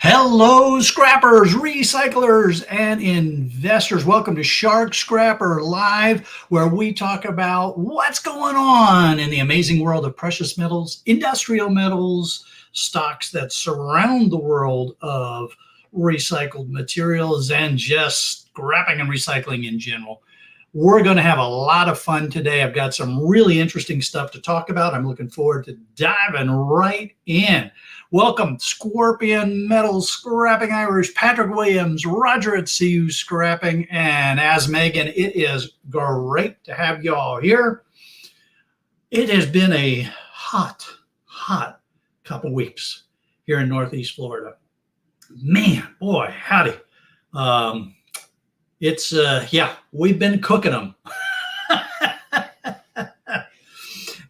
Hello, scrappers, recyclers, and investors. Welcome to Shark Scrapper Live, where we talk about what's going on in the amazing world of precious metals, industrial metals, stocks that surround the world of recycled materials, and just scrapping and recycling in general. We're going to have a lot of fun today. I've got some really interesting stuff to talk about. I'm looking forward to diving right in. Welcome, Scorpion Metals, Scrapping Irish, Patrick Williams, Roger at CU Scrapping, and as Megan, it is great to have y'all here. It has been a hot couple weeks here in Northeast Florida. Man, boy, howdy. We've been cooking them.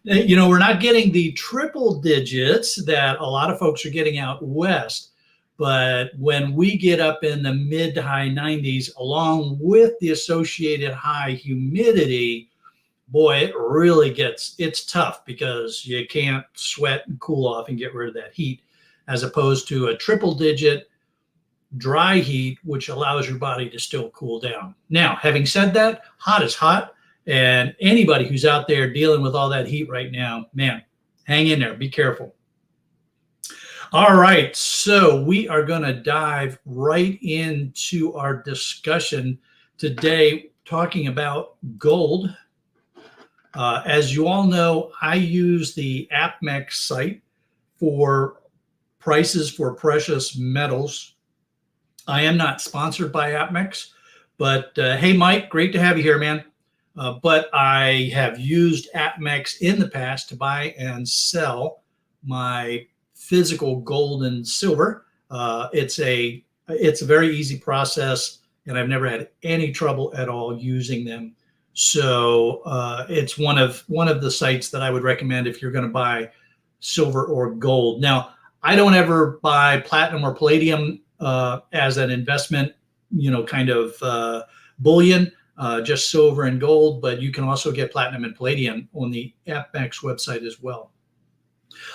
You know, we're not getting the triple digits that a lot of folks are getting out west, but when we get up in the mid to high 90s, along with the associated high humidity, boy, it really it's tough because you can't sweat and cool off and get rid of that heat, as opposed to a triple digit dry heat, which allows your body to still cool down. Now, having said that, hot is hot. And anybody who's out there dealing with all that heat right now, man, hang in there. Be careful. All right. So we are going to dive right into our discussion today, talking about gold. As you all know, I use the APMEX site for prices for precious metals. I am not sponsored by APMEX, but hey, Mike, great to have you here, man. But I have used APMEX in the past to buy and sell my physical gold and silver. It's a very easy process, and I've never had any trouble at all using them. So it's one of the sites that I would recommend if you're going to buy silver or gold. Now, I don't ever buy platinum or palladium as an investment, kind of bullion. Just silver and gold, but you can also get platinum and palladium on the APMEX website as well.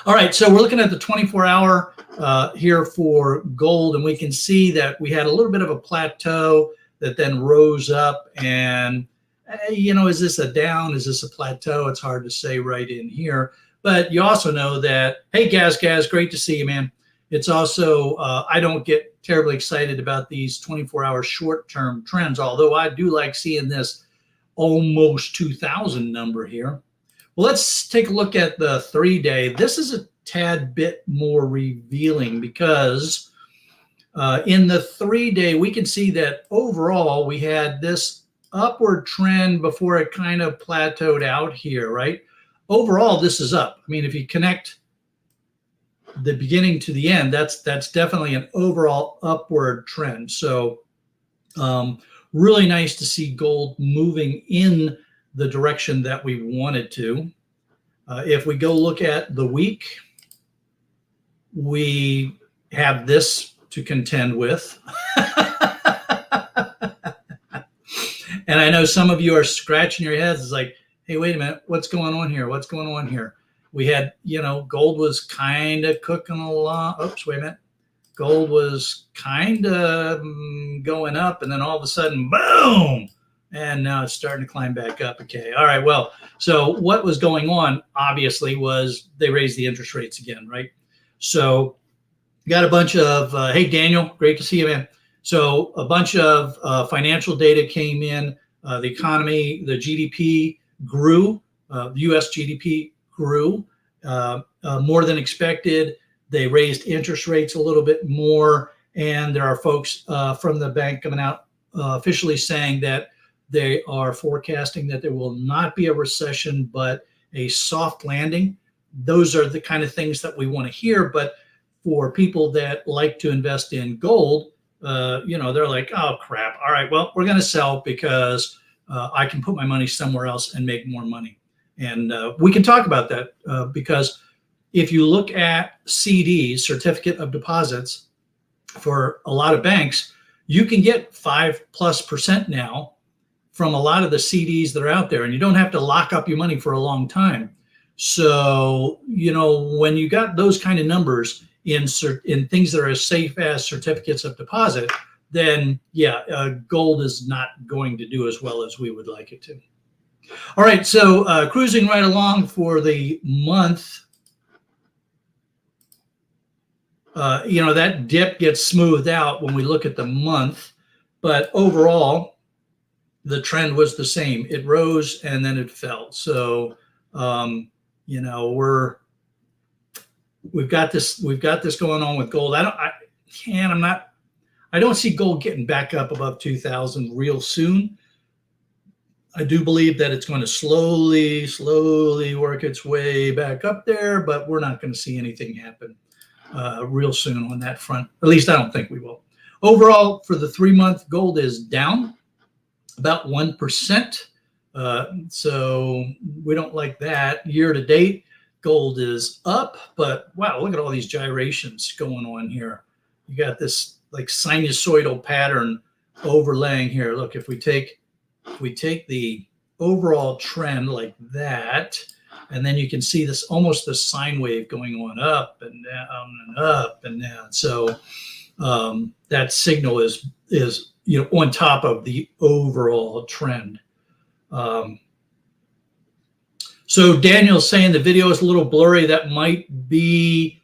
All right, so we're looking at the 24-hour here for gold, and we can see that we had a little bit of a plateau that then rose up. And, is this a down? Is this a plateau? It's hard to say right in here. But you also know that, hey, Gaz, great to see you, man. It's also, I don't get terribly excited about these 24-hour short-term trends, although I do like seeing this almost 2,000 number here. Well, let's take a look at the 3-day. This is a tad bit more revealing because in the 3-day, we can see that overall we had this upward trend before it kind of plateaued out here, right? Overall, this is up. I mean, if you connect the beginning to the end, that's definitely an overall upward trend. So really nice to see gold moving in the direction that we wanted to. If we go look at the week, we have this to contend with. And I know some of you are scratching your heads. It's like, hey, wait a minute, what's going on here? What's going on here? We had, gold was kind of cooking along. Oops, wait a minute. Gold was kind of going up, and then all of a sudden, boom, and now it's starting to climb back up. Okay, all right, well, so what was going on, obviously, was they raised the interest rates again, right? So got a bunch of, hey, Daniel, great to see you, man. So a bunch of financial data came in. The economy, the GDP grew, the U.S. GDP grew more than expected. They raised interest rates a little bit more, and there are folks from the bank coming out officially saying that they are forecasting that there will not be a recession, but a soft landing. Those are the kind of things that we want to hear. But for people that like to invest in gold, they're like, oh, crap. All right, well, we're going to sell because I can put my money somewhere else and make more money. And we can talk about that because if you look at CDs, certificate of deposits, for a lot of banks, you can get 5+% now from a lot of the CDs that are out there, and you don't have to lock up your money for a long time. So, when you got those kind of numbers, in things that are as safe as certificates of deposit, then yeah, gold is not going to do as well as we would like it to. All right, so cruising right along for the month. That dip gets smoothed out when we look at the month, but overall, the trend was the same. It rose and then it fell. So, we've got this going on with gold. I don't see gold getting back up above 2,000 real soon. I do believe that it's going to slowly work its way back up there, but we're not going to see anything happen real soon on that front. At least I don't think we will. Overall, for the 3-month, gold is down about 1%. So we don't like that. Year to date, gold is up, but wow, look at all these gyrations going on here. You got this like sinusoidal pattern overlaying here. Look, if we take the overall trend like that, and then you can see this almost the sine wave going on up and down and up and down. So that signal is on top of the overall trend. So Daniel's saying the video is a little blurry. That might be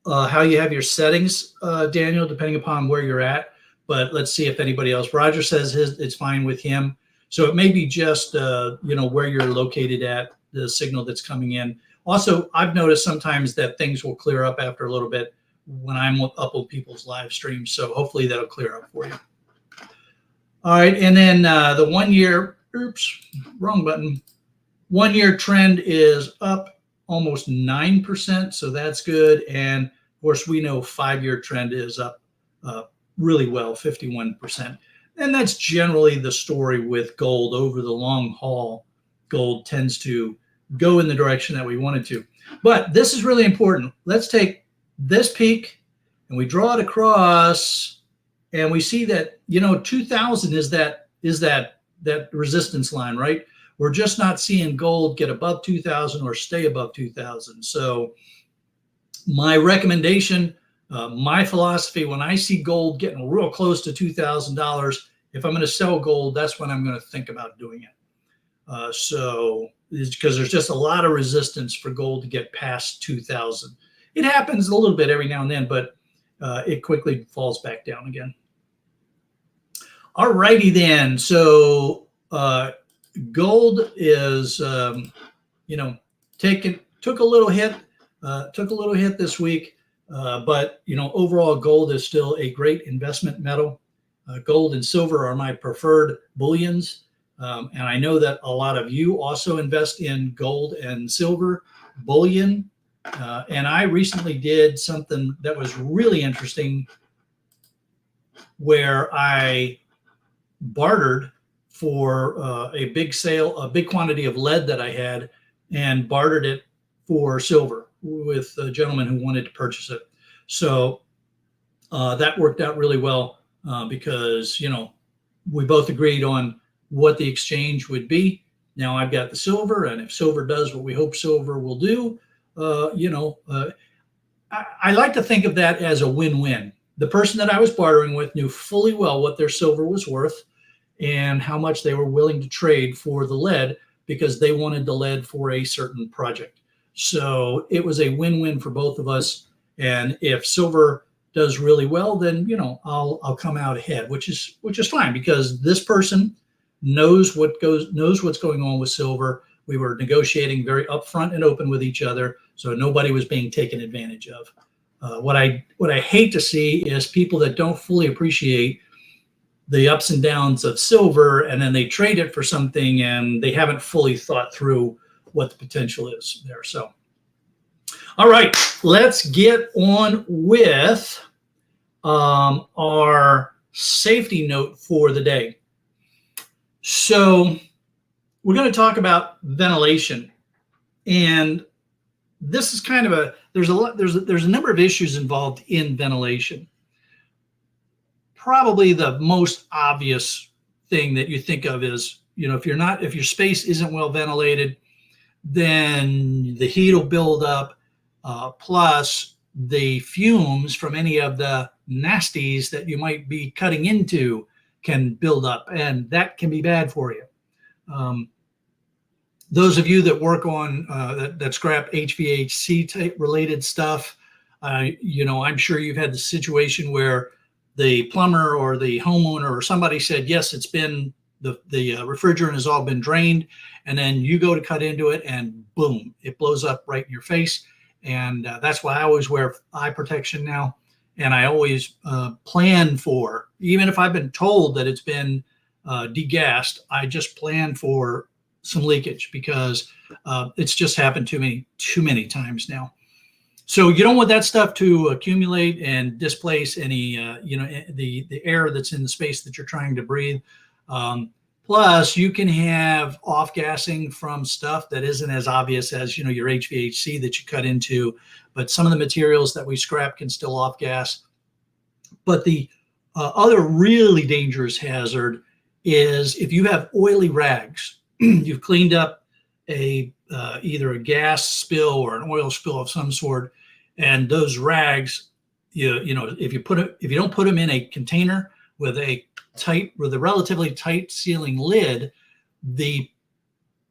how you have your settings, Daniel, depending upon where you're at. But let's see if anybody else. Roger says it's fine with him. So it may be just where you're located at, the signal that's coming in. Also, I've noticed sometimes that things will clear up after a little bit when I'm up on people's live streams. So hopefully that'll clear up for you. All right, and then the 1 year, oops, wrong button. 1 year trend is up almost 9%, so that's good. And of course, we know 5-year trend is up really well, 51%. And that's generally the story with gold over the long haul. Gold tends to go in the direction that we want it to. But this is really important. Let's take this peak and we draw it across, and we see that 2000 is that resistance line, right? We're just not seeing gold get above 2000 or stay above 2000. So my recommendation, my philosophy, when I see gold getting real close to $2,000, if I'm going to sell gold, that's when I'm going to think about doing it. So it's because there's just a lot of resistance for gold to get past 2000. It happens a little bit every now and then, but it quickly falls back down again. All righty then. So gold is, took a little hit this week, but overall gold is still a great investment metal. Gold and silver are my preferred bullions. And I know that a lot of you also invest in gold and silver bullion. And I recently did something that was really interesting where I bartered for a big quantity of lead that I had, and bartered it for silver with a gentleman who wanted to purchase it. So that worked out really well because, we both agreed on what the exchange would be. Now I've got the silver, and if silver does what we hope silver will do, I like to think of that as a win-win. The person that I was bartering with knew fully well what their silver was worth and how much they were willing to trade for the lead, because they wanted the lead for a certain project. So it was a win-win for both of us. And if silver does really well, then I'll come out ahead, which is fine, because this person knows what's going on with silver. We were negotiating very upfront and open with each other, so nobody was being taken advantage of. What I hate to see is people that don't fully appreciate the ups and downs of silver, and then they trade it for something and they haven't fully thought through what the potential is there. So, all right, let's get on with our safety note for the day. So we're going to talk about ventilation, and this is kind of there's a number of issues involved in ventilation. Probably the most obvious thing that you think of is, if your space isn't well ventilated, then the heat will build up. Plus, the fumes from any of the nasties that you might be cutting into can build up, and that can be bad for you. Those of you that work on that scrap HVAC type related stuff, I'm sure you've had the situation where the plumber or the homeowner or somebody said, yes, it's been the refrigerant has all been drained, and then you go to cut into it and boom, it blows up right in your face. And that's why I always wear eye protection now. And I always plan for, even if I've been told that it's been degassed, I just plan for some leakage, because it's just happened to me too many times now. So you don't want that stuff to accumulate and displace any, the air that's in the space that you're trying to breathe. Plus, you can have off-gassing from stuff that isn't as obvious as, your HVAC that you cut into, but some of the materials that we scrap can still off-gas. But the other really dangerous hazard is if you have oily rags. You've cleaned up either a gas spill or an oil spill of some sort, and those rags, if you don't put them in a container with a relatively tight sealing lid, the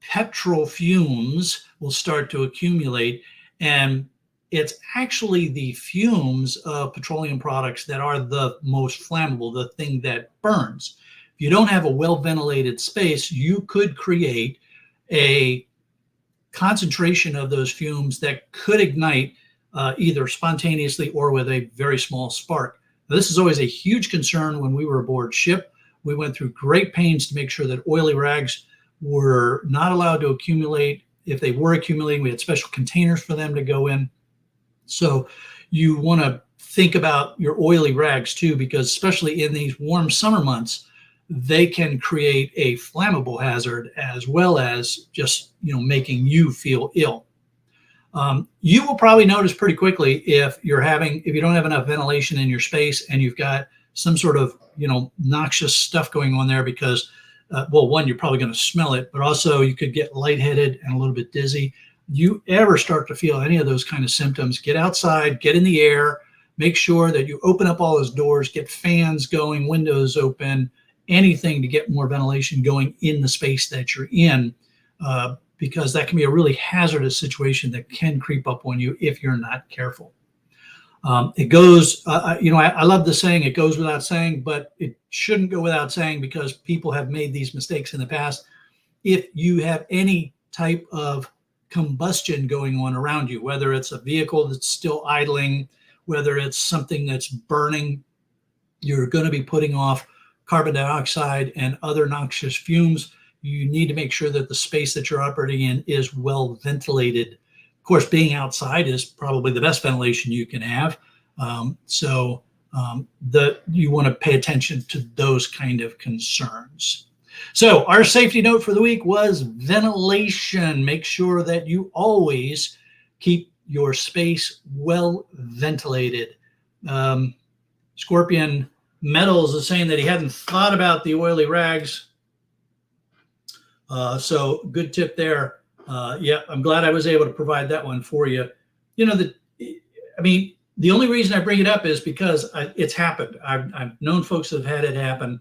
petrol fumes will start to accumulate, and it's actually the fumes of petroleum products that are the most flammable, the thing that burns. If you don't have a well-ventilated space, you could create a concentration of those fumes that could ignite either spontaneously or with a very small spark. Now, this is always a huge concern when we were aboard ship. We went through great pains to make sure that oily rags were not allowed to accumulate. If they were accumulating, we had special containers for them to go in. So you want to think about your oily rags too, because especially in these warm summer months, they can create a flammable hazard as well as just, making you feel ill. You will probably notice pretty quickly if you don't have enough ventilation in your space and you've got some sort of, noxious stuff going on there, because, one, you're probably going to smell it, but also you could get lightheaded and a little bit dizzy. You ever start to feel any of those kind of symptoms, get outside, get in the air, make sure that you open up all those doors, get fans going, windows open, anything to get more ventilation going in the space that you're in, because that can be a really hazardous situation that can creep up on you if you're not careful. It goes, I love the saying, it goes without saying, but it shouldn't go without saying, because people have made these mistakes in the past. If you have any type of combustion going on around you, whether it's a vehicle that's still idling, whether it's something that's burning, you're going to be putting off carbon dioxide and other noxious fumes. You need to make sure that the space that you're operating in is well ventilated. Of course, being outside is probably the best ventilation you can have. You want to pay attention to those kind of concerns. So our safety note for the week was ventilation. Make sure that you always keep your space well ventilated. Scorpion Metals is saying that he hadn't thought about the oily rags. So good tip there. Yeah, I'm glad I was able to provide that one for you. The only reason I bring it up is because it's happened. I've known folks that have had it happen.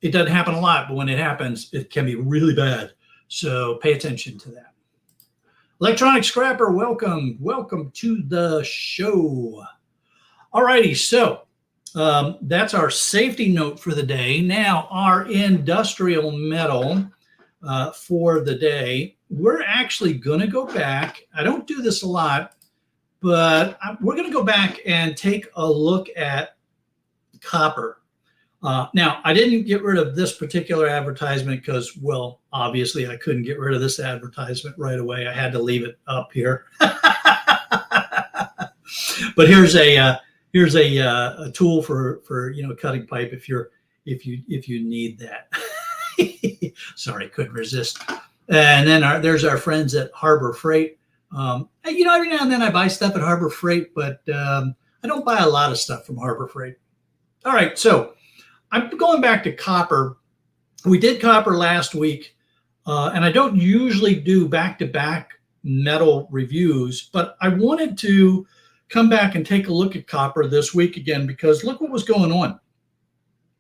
It doesn't happen a lot, but when it happens, it can be really bad. So pay attention to that. Electronic Scrapper, welcome. Welcome to the show. All righty, so that's our safety note for the day. Now, our industrial metal for the day, we're actually going to go back. I don't do this a lot, but we're going to go back and take a look at copper. Now, I didn't get rid of this particular advertisement because, well, obviously I couldn't get rid of this advertisement right away. I had to leave it up here. But here's a tool for cutting pipe if you need that. Sorry, couldn't resist. And then there's our friends at Harbor Freight. Every now and then I buy stuff at Harbor Freight, but I don't buy a lot of stuff from Harbor Freight. All right, so I'm going back to copper. We did copper last week, and I don't usually do back-to-back metal reviews, but I wanted to come back and take a look at copper this week again, because look what was going on.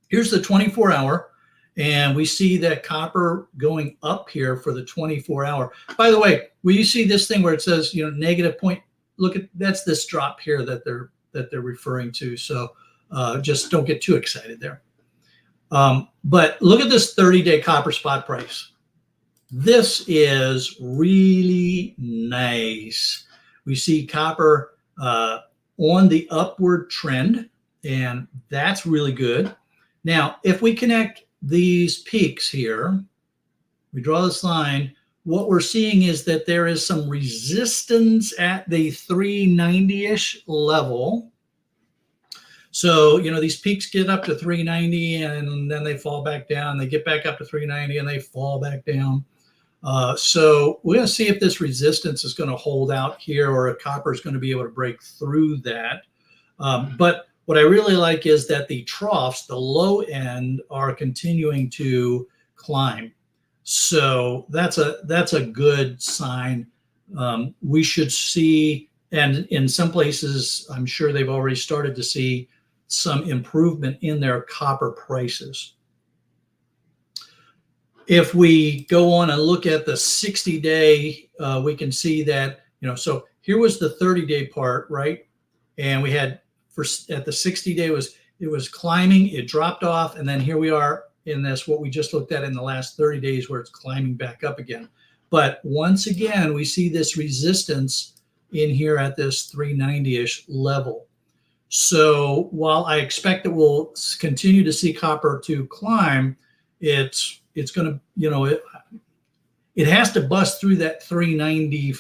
Here's the 24-hour, and we see that copper going up here for the 24-hour. By the way, will you see this thing where it says, you know, negative point? Look at, that's this drop here that they're referring to. So just don't get too excited there. But look at this 30-day copper spot price. This is really nice. We see copper on the upward trend, and that's really good. Now, if we connect these peaks here, we draw this line, what we're seeing is that there is some resistance at the 390-ish level. So, you know, these peaks get up to 390 and then they fall back down. They get back up to 390 and they fall back down. So we're going to see if this resistance is going to hold out here, or if copper is going to be able to break through that. But what I really like is that the troughs, the low end, are continuing to climb. So that's a good sign. We should see, and in some places, I'm sure they've already started to see some improvement in their copper prices. If we go on and look at the 60-day, we can see that, you know, so here was the 30-day part, right? And we had, at the 60-day it was climbing, it dropped off, and then here we are in this, what we just looked at in the last 30 days, where it's climbing back up again. But once again, we see this resistance in here at this 390-ish level. So while I expect that we'll continue to see copper to climb, it's going to, you know, it has to bust through that 390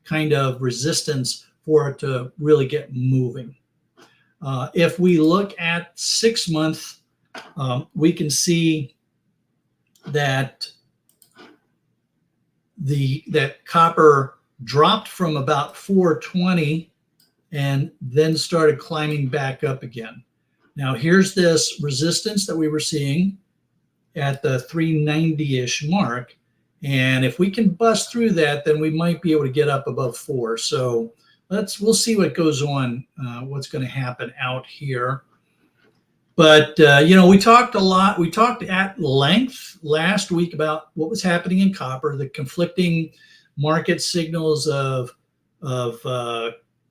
kind of resistance for it to really get moving. If we look at 6 month, we can see that that copper dropped from about 420 and then started climbing back up again. Now here's this resistance that we were seeing at the 390-ish mark, and if we can bust through that, then we might be able to get up above 4. So we'll see what goes on, what's going to happen out here. But you know, we talked at length last week about what was happening in copper, the conflicting market signals of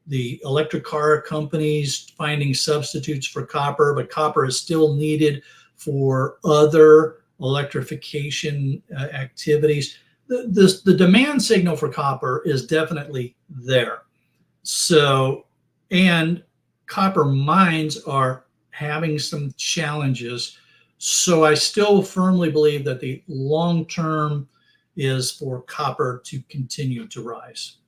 the electric car companies finding substitutes for copper, but copper is still needed for other electrification activities. The demand signal for copper is definitely there. So, and copper mines are having some challenges. So I still firmly believe that the long term is for copper to continue to rise.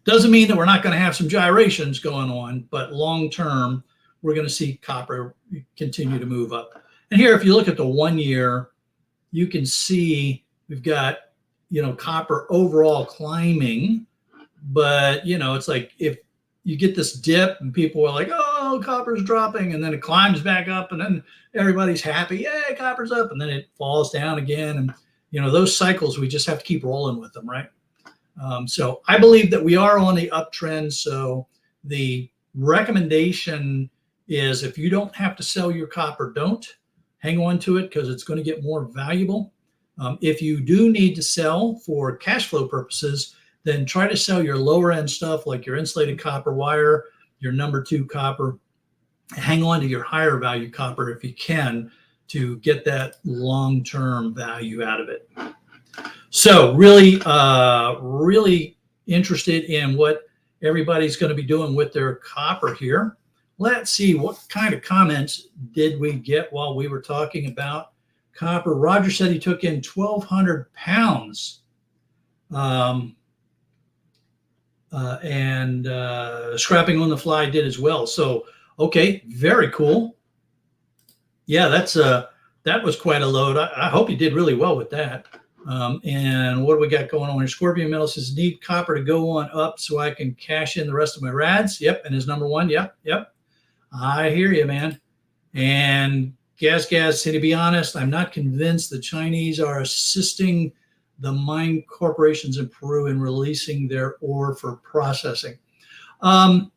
Doesn't mean that we're not going to have some gyrations going on, but long term, we're going to see copper continue to move up. And here, if you look at the 1 year, you can see we've got, you know, copper overall climbing, but, you know, it's like if you get this dip and people are like, oh, copper's dropping, and then it climbs back up, and then everybody's happy, yay, copper's up, and then it falls down again. And, you know, those cycles, we just have to keep rolling with them, right? So I believe that we are on the uptrend. So the recommendation is, if you don't have to sell your copper, don't hang on to it, because it's going to get more valuable. If you do need to sell for cash flow purposes, then try to sell your lower end stuff like your insulated copper wire, your number 2 copper. Hang on to your higher value copper if you can, to get that long-term value out of it. So really, really interested in what everybody's going to be doing with their copper here. Let's see, what kind of comments did we get while we were talking about copper? Roger said he took in 1,200 pounds. And Scrapping on the Fly did as well. So, okay, very cool. Yeah, that was quite a load. I hope you did really well with that. And what do we got going on here? Scorpion Metal says, need copper to go on up so I can cash in the rest of my rads. Yep, and his number 1. Yep. I hear you, man. And Gaz, to be honest, I'm not convinced the Chinese are assisting the mine corporations in Peru in releasing their ore for processing. Well,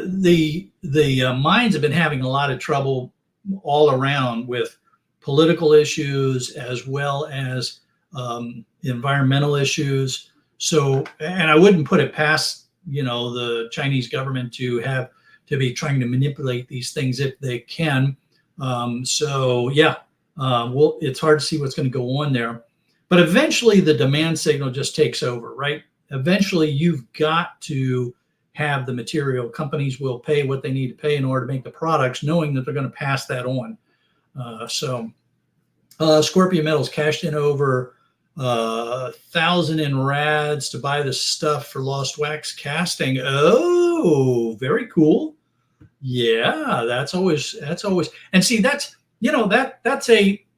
the mines have been having a lot of trouble all around with political issues as well as environmental issues. So, and I wouldn't put it past, the Chinese government to be trying to manipulate these things if they can. So yeah, well, it's hard to see what's going to go on there, but eventually the demand signal just takes over, right? Eventually you've got to have the material. Companies will pay what they need to pay in order to make the products, knowing that they're going to pass that on. Scorpio Metals cashed in over 1,000 in rads to buy the stuff for Lost Wax casting. Oh, very cool. Yeah, that's always, and see, that's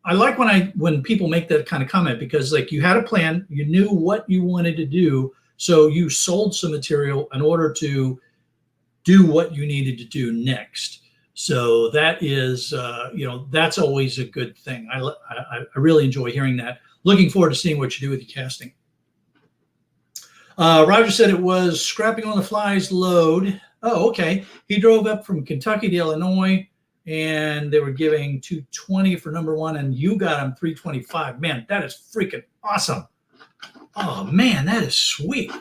I like when people make that kind of comment, because like you had a plan, you knew what you wanted to do, so you sold some material in order to do what you needed to do next. So that is, that's always a good thing. I really enjoy hearing that. Looking forward to seeing what you do with your casting. Roger said it was scrapping on the fly's load. Oh, okay. He drove up from Kentucky to Illinois, and they were giving $220 for number one, and you got him $325. Man, that is freaking awesome. Oh man, that is sweet.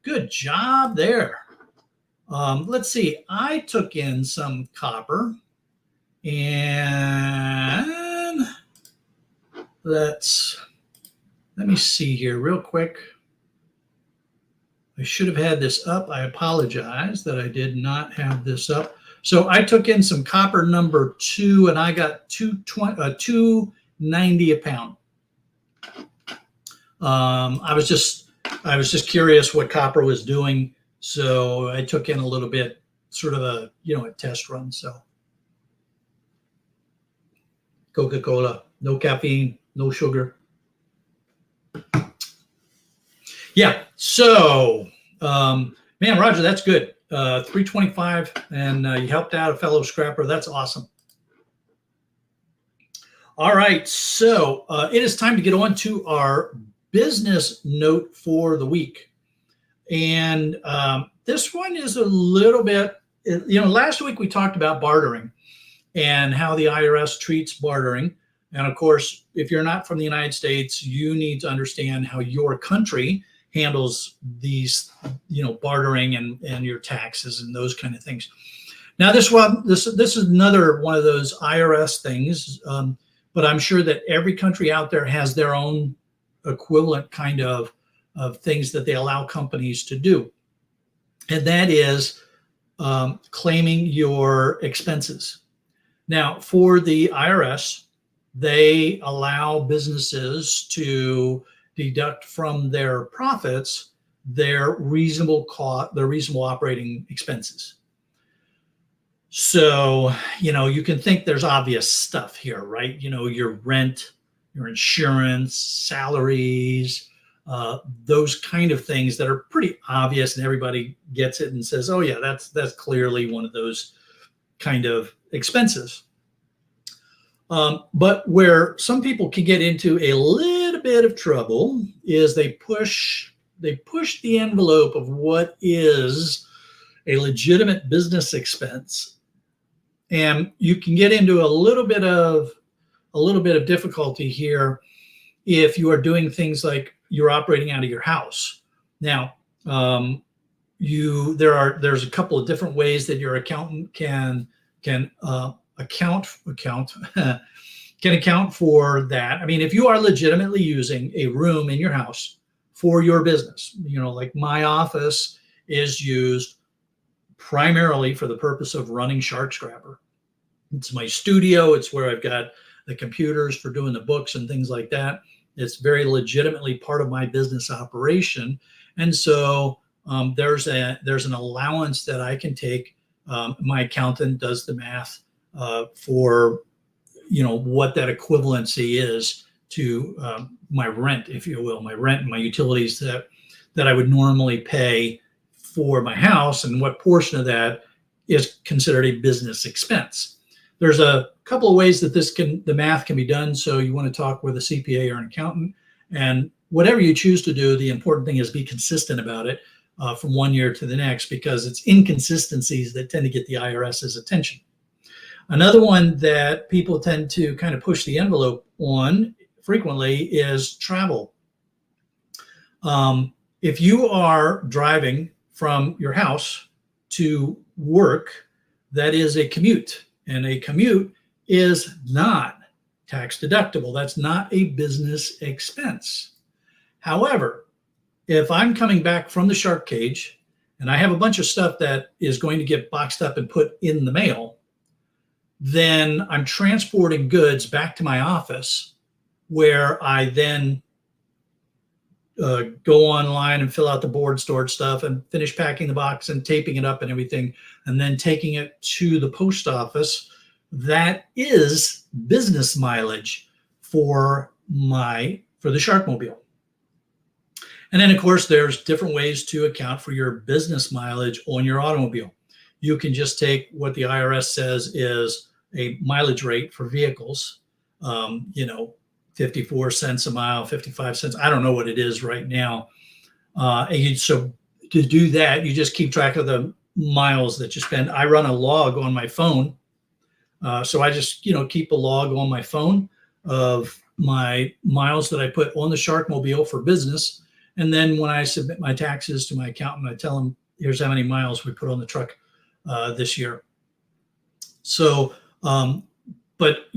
Good job there. Let's see. I took in some copper, and let me see here real quick. I should have had this up. I apologize that I did not have this up. So I took in some copper number 2, and I got $290 a pound. I was just curious what copper was doing, so I took in a little bit, sort of a test run. So Coca-Cola, no caffeine, no sugar. Yeah. So, man, Roger, that's good. 325, and you helped out a fellow scrapper. That's awesome. All right. So it is time to get on to our business note for the week. And this one is a little bit, last week we talked about bartering and how the IRS treats bartering. And of course, if you're not from the United States, you need to understand how your country handles these, bartering and your taxes and those kind of things. Now, this is another one of those IRS things, but I'm sure that every country out there has their own equivalent kind of things that they allow companies to do, and that is claiming your expenses. Now, for the IRS, they allow businesses to deduct from their profits their reasonable operating expenses. So, you can think there's obvious stuff here, right? Your rent, your insurance, salaries, those kind of things that are pretty obvious, and everybody gets it and says, oh yeah, that's clearly one of those kind of expenses. But where some people can get into a little bit of trouble is they push the envelope of what is a legitimate business expense, and you can get into a little bit of difficulty here if you are doing things like you're operating out of your house. Now, there's a couple of different ways that your accountant can account for that. I mean, if you are legitimately using a room in your house for your business, like my office is used primarily for the purpose of running Shark Scrapper. It's my studio. It's where I've got the computers for doing the books and things like that. It's very legitimately part of my business operation. And so there's an allowance that I can take. My accountant does the math for what that equivalency is to my rent, if you will, my rent and my utilities that I would normally pay for my house, and what portion of that is considered a business expense. There's a couple of ways that the math can be done. So you want to talk with a CPA or an accountant, and whatever you choose to do, the important thing is be consistent about it. from one year to the next, because it's inconsistencies that tend to get the IRS's attention. Another one that people tend to kind of push the envelope on frequently is travel. If you are driving from your house to work, that is a commute, and a commute is not tax deductible. That's not a business expense. However, if I'm coming back from the shark cage and I have a bunch of stuff that is going to get boxed up and put in the mail, then I'm transporting goods back to my office, where I then go online and fill out the board stored stuff and finish packing the box and taping it up and everything, and then taking it to the post office. That is business mileage for the Sharkmobile. And then, of course, there's different ways to account for your business mileage on your automobile. You can just take what the IRS says is a mileage rate for vehicles, 54 cents a mile, 55 cents. I don't know what it is right now. So to do that, you just keep track of the miles that you spend. I run a log on my phone. So I just, keep a log on my phone of my miles that I put on the Sharkmobile for business. And then when I submit my taxes to my accountant, I tell them, here's how many miles we put on the truck this year. So, but,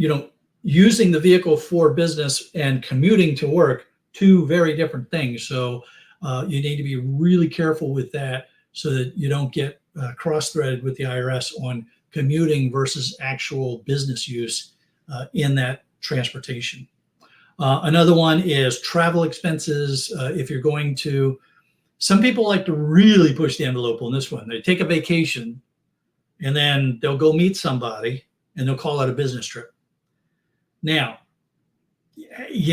using the vehicle for business and commuting to work, two very different things. So you need to be really careful with that so that you don't get cross-threaded with the IRS on commuting versus actual business use in that transportation. Another one is travel expenses. If you're going to, some people like to really push the envelope on this one. They take a vacation and then they'll go meet somebody and they'll call it a business trip. Now, if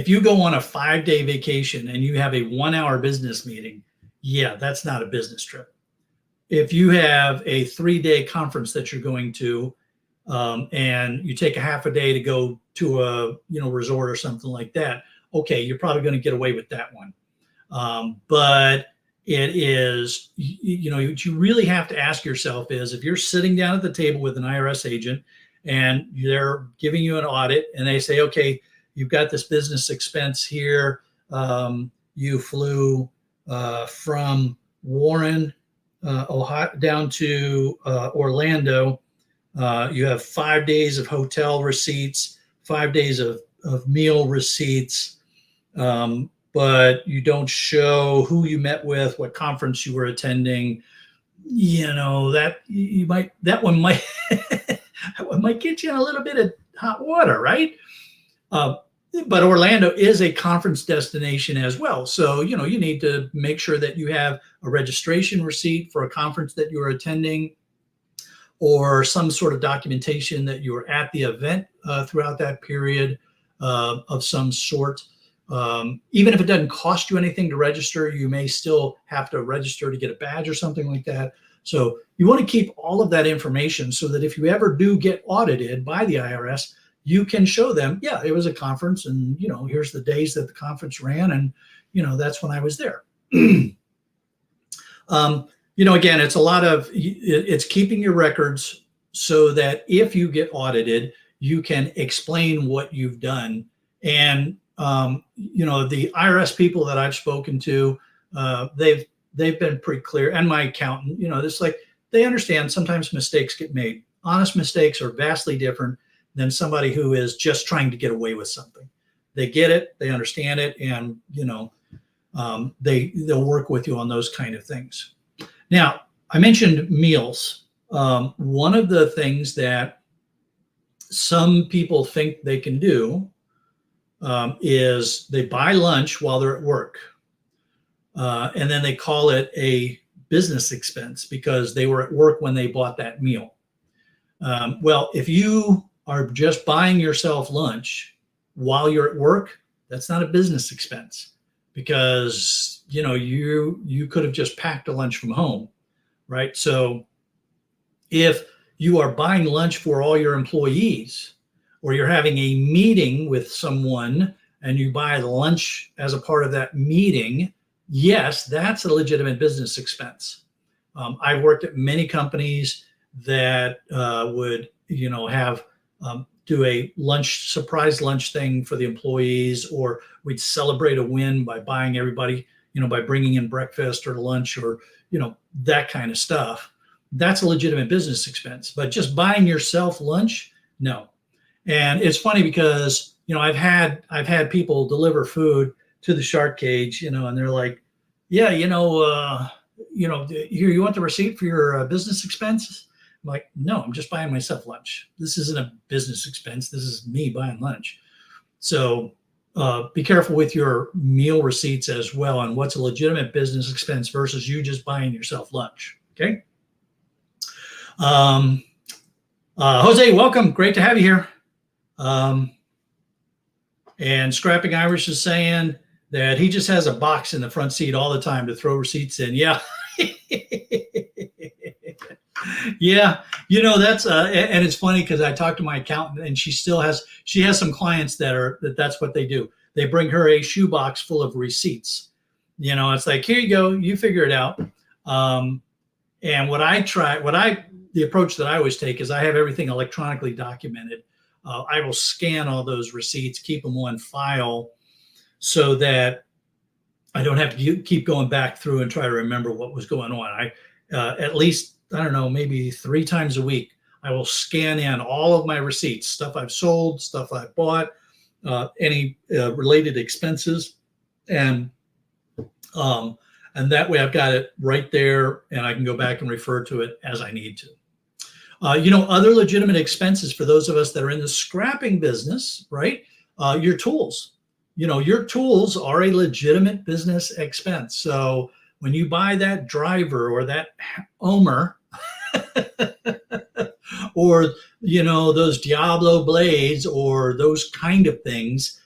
you go on a 5-day vacation and you have a 1-hour business meeting, yeah, that's not a business trip. If you have a 3-day conference that you're going to, and you take a half a day to go to a resort or something like that, okay, you're probably going to get away with that one. But it is, what you really have to ask yourself is, if you're sitting down at the table with an IRS agent and they're giving you an audit and they say, okay, you've got this business expense here. You flew from Warren, Ohio, down to Orlando. You have 5 days of hotel receipts, 5 days of meal receipts, but you don't show who you met with, what conference you were attending. That one might that one might get you in a little bit of hot water, right? But Orlando is a conference destination as well. So, you need to make sure that you have a registration receipt for a conference that you are attending, or some sort of documentation that you were at the event throughout that period of some sort. Even if it doesn't cost you anything to register, you may still have to register to get a badge or something like that. So you want to keep all of that information so that if you ever do get audited by the IRS, you can show them, yeah, it was a conference, and here's the days that the conference ran, and that's when I was there. Again, it's keeping your records so that if you get audited, you can explain what you've done. And the IRS people that I've spoken to, they've been pretty clear, and my accountant, it's like, they understand sometimes mistakes get made. Honest mistakes are vastly different than somebody who is just trying to get away with something. They get it, they understand it, and they'll work with you on those kind of things. Now, I mentioned meals. One of the things that some people think they can do is they buy lunch while they're at work. And then they call it a business expense because they were at work when they bought that meal. Well, if you are just buying yourself lunch while you're at work, that's not a business expense, because you could have just packed a lunch from home, right? So if you are buying lunch for all your employees, or you're having a meeting with someone and you buy lunch as a part of that meeting, yes, that's a legitimate business expense. I've worked at many companies that would, have do a surprise lunch thing for the employees, or we'd celebrate a win by buying everybody, by bringing in breakfast or lunch or, that kind of stuff. That's a legitimate business expense. But just buying yourself lunch, no. And it's funny because, I've had people deliver food to the shark cage, and they're like, yeah, you want the receipt for your business expenses? I'm like, no, I'm just buying myself lunch. This isn't a business expense. This is me buying lunch. So be careful with your meal receipts as well, and what's a legitimate business expense versus you just buying yourself lunch. Okay. Jose, welcome. Great to have you here. And Scrapping Irish is saying that he just has a box in the front seat all the time to throw receipts in. Yeah. Yeah. That's, and it's funny because I talked to my accountant, and she has some clients that's what they do. They bring her a shoebox full of receipts. It's like, here you go, you figure it out. And the approach that I always take is I have everything electronically documented. I will scan all those receipts, keep them on file so that I don't have to keep going back through and try to remember what was going on. At least, I don't know, maybe 3 times a week, I will scan in all of my receipts, stuff I've sold, stuff I've bought, any related expenses. And that way I've got it right there, and I can go back and refer to it as I need to. Other legitimate expenses for those of us that are in the scrapping business, right? Your tools. Your tools are a legitimate business expense. So when you buy that driver or that Omer or, those Diablo blades or those kind of things,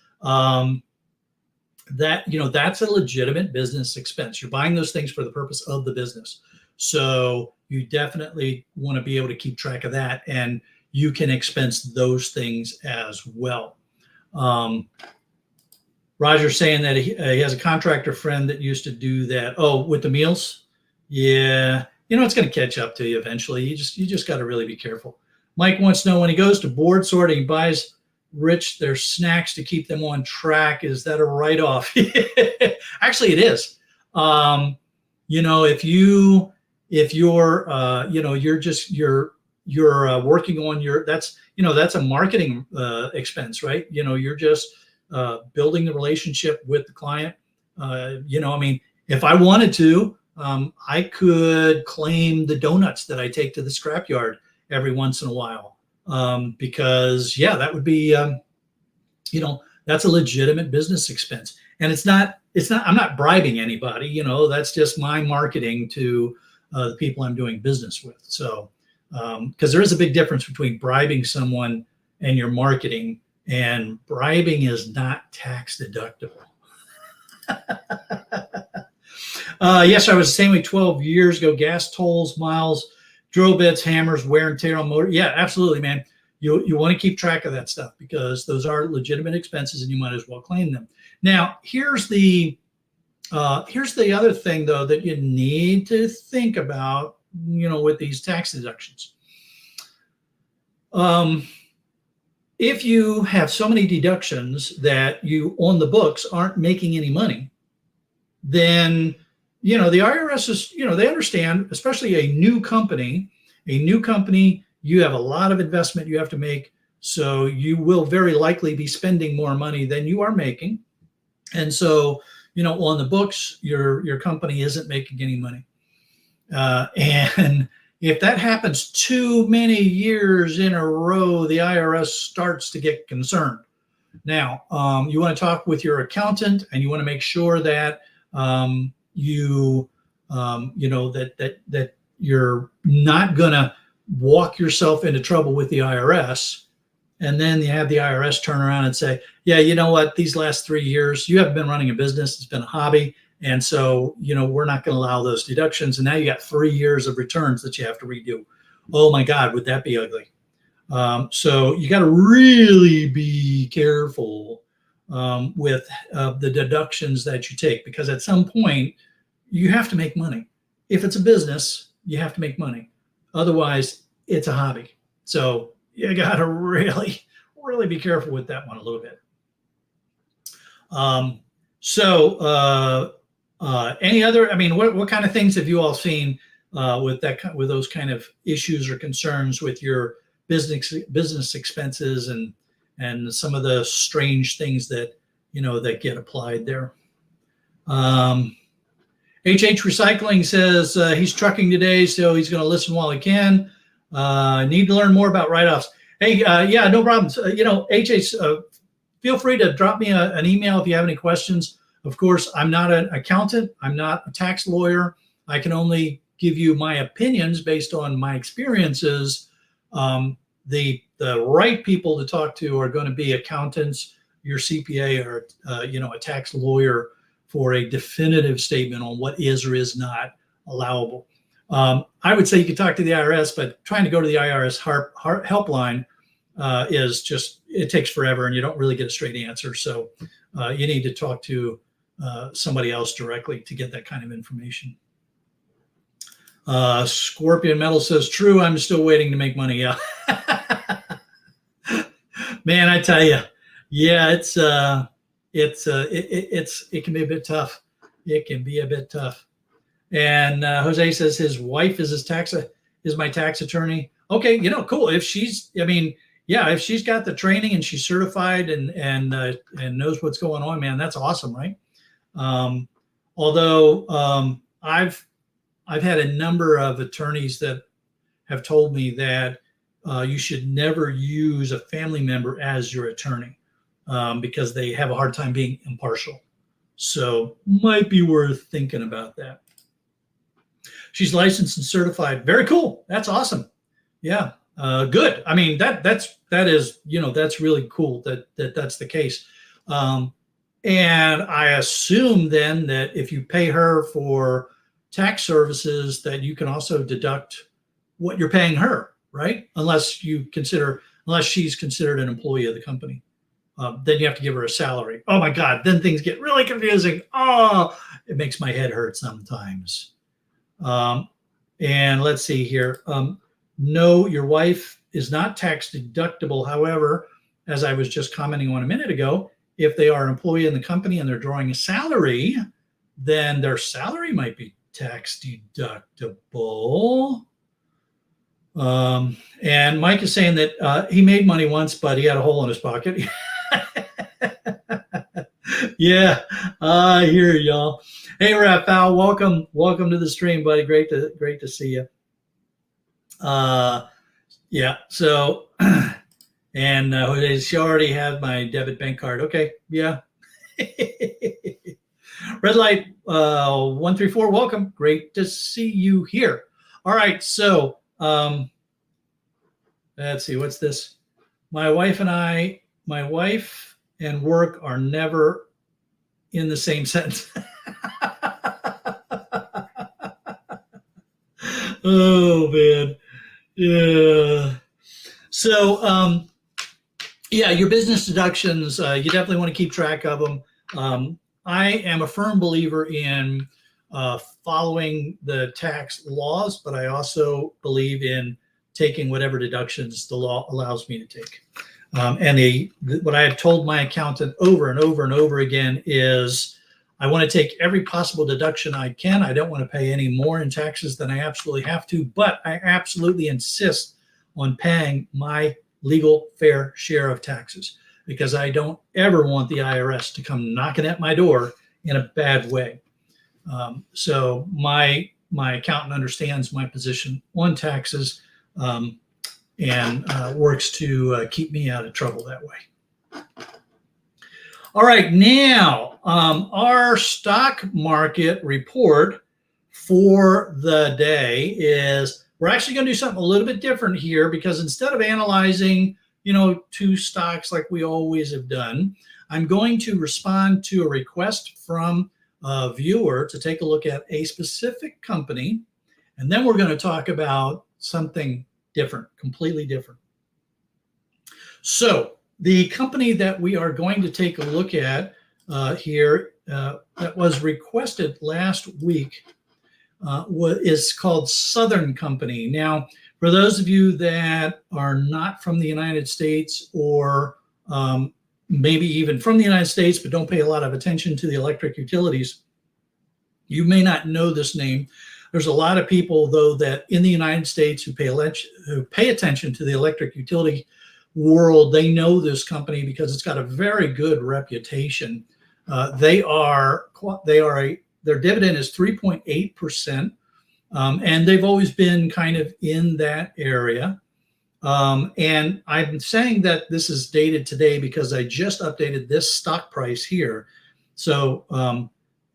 that's a legitimate business expense. You're buying those things for the purpose of the business. So you definitely want to be able to keep track of that, and you can expense those things as well. Roger's saying that he has a contractor friend that used to do that. Oh, with the meals? Yeah. It's going to catch up to you eventually. You just got to really be careful. Mike wants to know, when he goes to board sorting, he buys Rich their snacks to keep them on track. Is that a write-off? Actually, it is. If you're working on that's a marketing expense, right? You're just building the relationship with the client. If I wanted to, I could claim the donuts that I take to the scrapyard every once in a while, because that would be, that's a legitimate business expense, and I'm not bribing anybody. That's just my marketing to the people I'm doing business with. So, because there is a big difference between bribing someone and your marketing, and bribing is not tax deductible. Yes, I was the same way 12 years ago. Gas tolls, miles, drill bits, hammers, wear and tear on motor. Yeah, absolutely, man. You want to keep track of that stuff because those are legitimate expenses, and you might as well claim them. Now, here's the other thing, though, that you need to think about, with these tax deductions. If you have so many deductions that you on the books aren't making any money, then the IRS is, they understand, especially a new company, you have a lot of investment you have to make. So you will very likely be spending more money than you are making. And so, on the books, your company isn't making any money. And if that happens too many years in a row, the IRS starts to get concerned. Now, you want to talk with your accountant, and you want to make sure that that you're not going to walk yourself into trouble with the IRS. And then you have the IRS turn around and say, yeah, you know what, these last 3 years, you haven't been running a business. It's been a hobby. And so, we're not going to allow those deductions. And now you got 3 years of returns that you have to redo. Oh my God, would that be ugly? So you got to really be careful with the deductions that you take, because at some point you have to make money. If it's a business, you have to make money. Otherwise, it's a hobby. So you got to really, really be careful with that one a little bit. Any other, I mean, what kind of things have you all seen with those kind of issues or concerns with your business expenses and some of the strange things that, that get applied there? HH Recycling says he's trucking today, so he's going to listen while he can. Need to learn more about write-offs. Hey, yeah, no problems. HH, feel free to drop me an email if you have any questions. Of course, I'm not an accountant. I'm not a tax lawyer. I can only give you my opinions based on my experiences. The right people to talk to are going to be accountants, your CPA, or a tax lawyer for a definitive statement on what is or is not allowable. I would say you could talk to the IRS, but trying to go to the IRS helpline is just, it takes forever and you don't really get a straight answer. So you need to talk to somebody else directly to get that kind of information. Scorpion Metal says, true, I'm still waiting to make money. Yeah. Man, I tell you, yeah, it can be a bit tough. It can be a bit tough. And Jose says his wife is my tax attorney. Okay, cool. If she's, if she's got the training and she's certified and knows what's going on, man, that's awesome, right? Although I've had a number of attorneys that have told me that you should never use a family member as your attorney because they have a hard time being impartial. So might be worth thinking about that. She's licensed and certified. Very cool. That's awesome. Yeah. Good. I mean, that is, that's really cool that's the case. And I assume then that if you pay her for tax services, that you can also deduct what you're paying her, right? Unless she's considered an employee of the company. Then you have to give her a salary. Oh my God, then things get really confusing. Oh, it makes my head hurt sometimes. And let's see here. No, your wife is not tax deductible. However, as I was just commenting on a minute ago, if they are an employee in the company and they're drawing a salary, then their salary might be tax deductible. And Mike is saying that he made money once, but he had a hole in his pocket. Yeah, I hear y'all. Hey, Raphael, welcome to the stream, buddy. Great to see you. Yeah. So, and she already had my debit bank card. Okay. Yeah. Red light 134. Welcome. Great to see you here. All right. So, let's see. What's this? My wife and work are never in the same sentence. Oh man. Yeah. So, yeah, your business deductions, you definitely want to keep track of them. I am a firm believer in following the tax laws, but I also believe in taking whatever deductions the law allows me to take. And what I have told my accountant over and over and over again is I want to take every possible deduction I can. I don't want to pay any more in taxes than I absolutely have to, but I absolutely insist on paying my legal fair share of taxes because I don't ever want the IRS to come knocking at my door in a bad way. So my accountant understands my position on taxes and works to keep me out of trouble that way. All right, now our stock market report for the day is, we're actually going to do something a little bit different here because instead of analyzing, two stocks like we always have done, I'm going to respond to a request from a viewer to take a look at a specific company, and then we're going to talk about something different, completely different. So the company that we are going to take a look at here that was requested last week is called Southern Company. Now, for those of you that are not from the United States, or maybe even from the United States but don't pay a lot of attention to the electric utilities, you may not know this name. There's a lot of people, though, that in the United States who pay attention to the electric utility world. They know this company because it's got a very good reputation. Their dividend is 3.8%, and they've always been kind of in that area. And I'm saying that this is dated today because I just updated this stock price here. So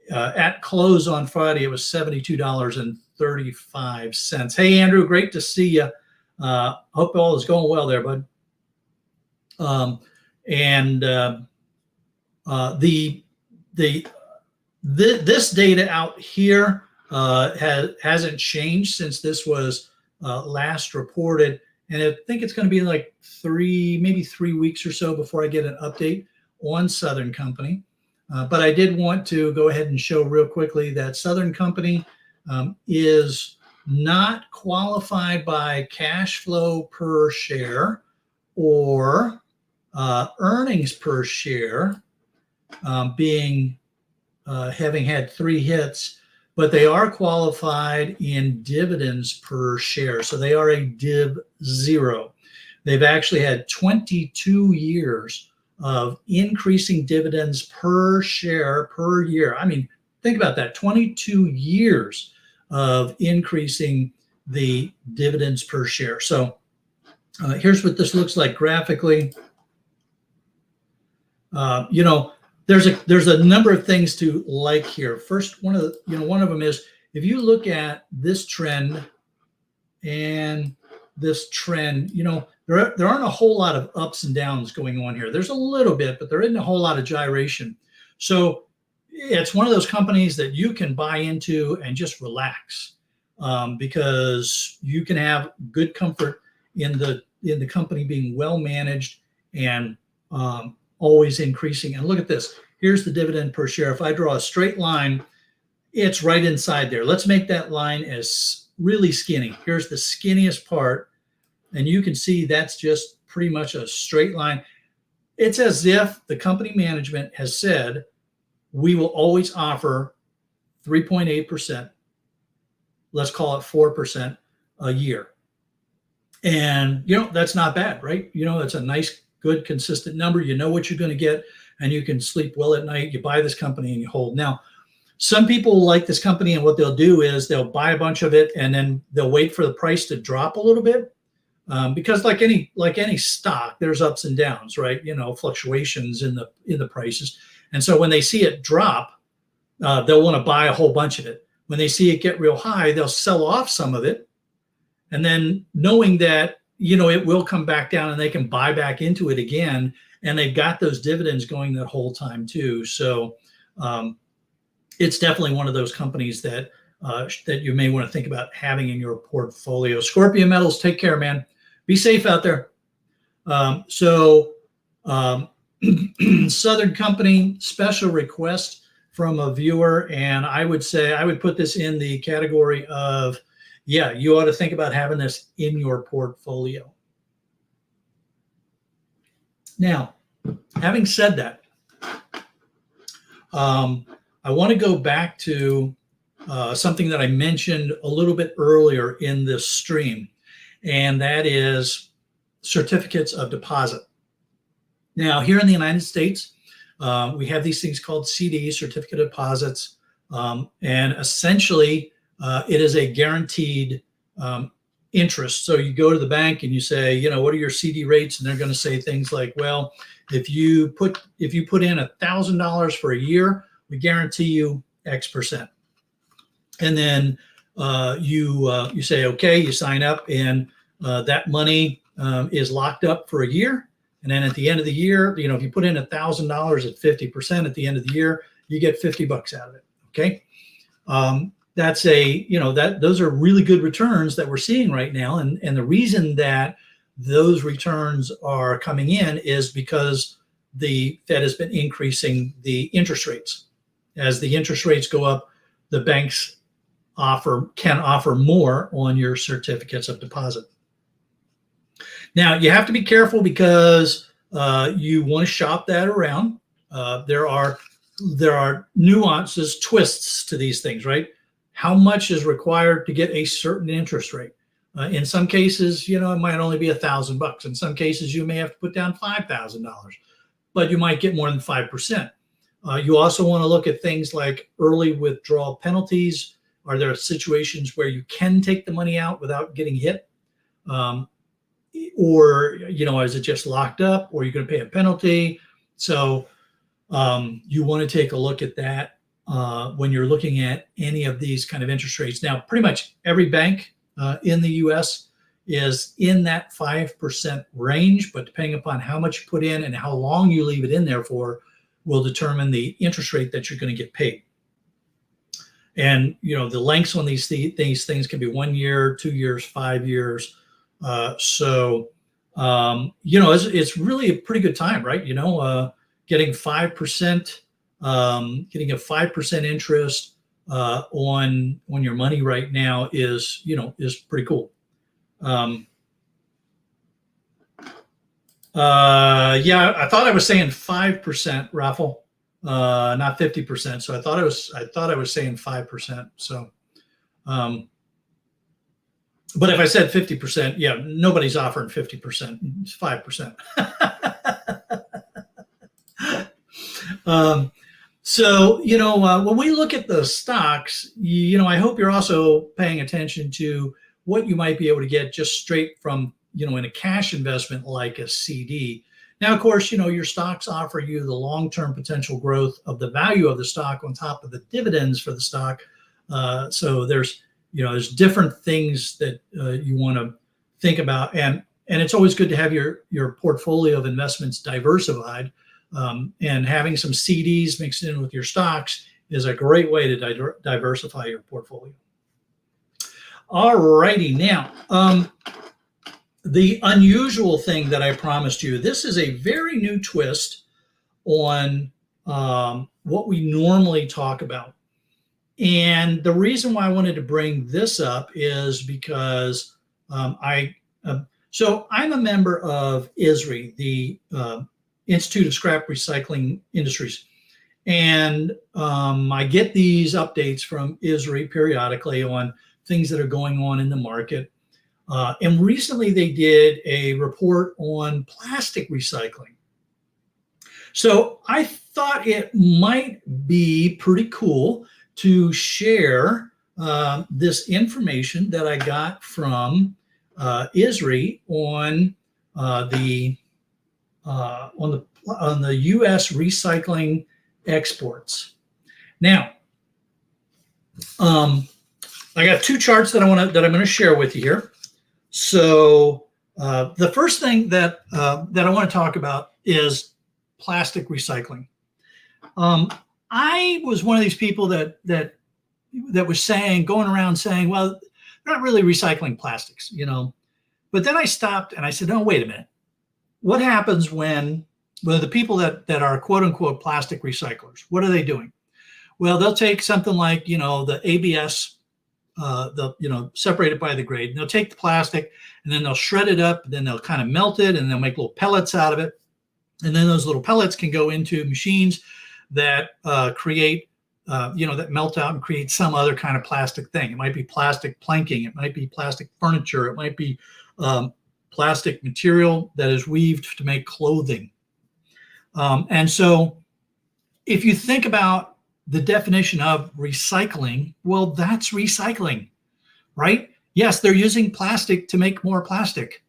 at close on Friday, it was $72.35. Hey, Andrew, great to see you. Hope all is going well there, bud. This data out here hasn't changed since this was last reported, and I think it's going to be like maybe 3 weeks or so before I get an update on Southern Company. But I did want to go ahead and show real quickly that Southern Company is not qualified by cash flow per share or earnings per share, having had 3 hits, but they are qualified in dividends per share. So they are a div 0. They've actually had 22 years of increasing dividends per share per year. I mean, think about that, 22 years of increasing the dividends per share. So here's what this looks like graphically. There's a number of things to like here. First, one of them is, if you look at this trend and this trend, there aren't a whole lot of ups and downs going on here. There's a little bit, but there isn't a whole lot of gyration. So it's one of those companies that you can buy into and just relax, because you can have good comfort in the company being well managed and always increasing. And look at this. Here's the dividend per share. If I draw a straight line, it's right inside there. Let's make that line as really skinny. Here's the skinniest part, and you can see that's just pretty much a straight line. It's as if the company management has said, we will always offer 3.8%. Let's call it 4% a year. And, that's not bad, right? That's a nice, good, consistent number. You know what you're going to get, and you can sleep well at night. You buy this company and you hold. Now, some people like this company, and what they'll do is they'll buy a bunch of it and then they'll wait for the price to drop a little bit, because like any stock, there's ups and downs, right? Fluctuations in the prices. And so when they see it drop, they'll want to buy a whole bunch of it. When they see it get real high, they'll sell off some of it, and then knowing that it will come back down and they can buy back into it again, and they've got those dividends going that whole time too. So it's definitely one of those companies that you may want to think about having in your portfolio. Scorpion Metals, take care, man. Be safe out there. Southern Company, special request from a viewer, and I would say I would put this in the category of, yeah, you ought to think about having this in your portfolio. Now, having said that, I want to go back to something that I mentioned a little bit earlier in this stream, and that is certificates of deposit. Now, here in the United States, we have these things called CDs, certificate of deposits, and essentially it is a guaranteed interest. So you go to the bank and you say, what are your CD rates? And they're going to say things like, well, if you put in $1,000 for a year, we guarantee you X percent. And then you say, okay, you sign up, and that money is locked up for a year. And then at the end of the year, if you put in $1,000 at 50%, at the end of the year, you get $50 out of it. Okay. Those are really good returns that we're seeing right now. And the reason that those returns are coming in is because the Fed has been increasing the interest rates. As the interest rates go up, the banks can offer more on your certificates of deposit. Now, you have to be careful because you want to shop that around. There are nuances, twists to these things, right? How much is required to get a certain interest rate? In some cases, it might only be $1,000. In some cases, you may have to put down $5,000, but you might get more than 5%. You also want to look at things like early withdrawal penalties. Are there situations where you can take the money out without getting hit? Or, is it just locked up, or you're going to pay a penalty? So you want to take a look at that when you're looking at any of these kind of interest rates. Now, pretty much every bank in the U.S. is in that 5% range, but depending upon how much you put in and how long you leave it in there for will determine the interest rate that you're going to get paid. And, the lengths on these things can be 1 year, 2 years, 5 years. So it's really a pretty good time, right? Getting 5%, getting a 5% interest on your money right now is pretty cool. Yeah, I thought I was saying 5%, Raffle, not 50%. So I thought I was saying 5%. So, but if I said 50%, yeah, nobody's offering 50%. It's 5%. So, when we look at the stocks, I hope you're also paying attention to what you might be able to get just straight from, in a cash investment like a CD. Now, of course, your stocks offer you the long-term potential growth of the value of the stock on top of the dividends for the stock. So there's different things that you want to think about. And it's always good to have your portfolio of investments diversified. And having some CDs mixed in with your stocks is a great way to diversify your portfolio. All righty. Now, the unusual thing that I promised you, this is a very new twist on what we normally talk about. And the reason why I wanted to bring this up is because so I'm a member of ISRI, the Institute of Scrap Recycling Industries. And I get these updates from ISRI periodically on things that are going on in the market. And recently they did a report on plastic recycling. So I thought it might be pretty cool to share this information that I got from ISRI on the U.S. recycling exports. Now, I got two charts that I'm going to share with you here. So the first thing that I want to talk about is plastic recycling. I was one of these people that was going around saying, well, they're not really recycling plastics, But then I stopped and I said, no, wait a minute. What happens when the people that are quote unquote plastic recyclers, what are they doing? Well, they'll take something like, the ABS, separated by the grade, and they'll take the plastic and then they'll shred it up, and then they'll kind of melt it and they'll make little pellets out of it. And then those little pellets can go into machines that create, that melt out and create some other kind of plastic thing. It might be plastic planking. It might be plastic furniture. It might be plastic material that is weaved to make clothing. And so if you think about the definition of recycling, well, that's recycling, right? Yes, they're using plastic to make more plastic,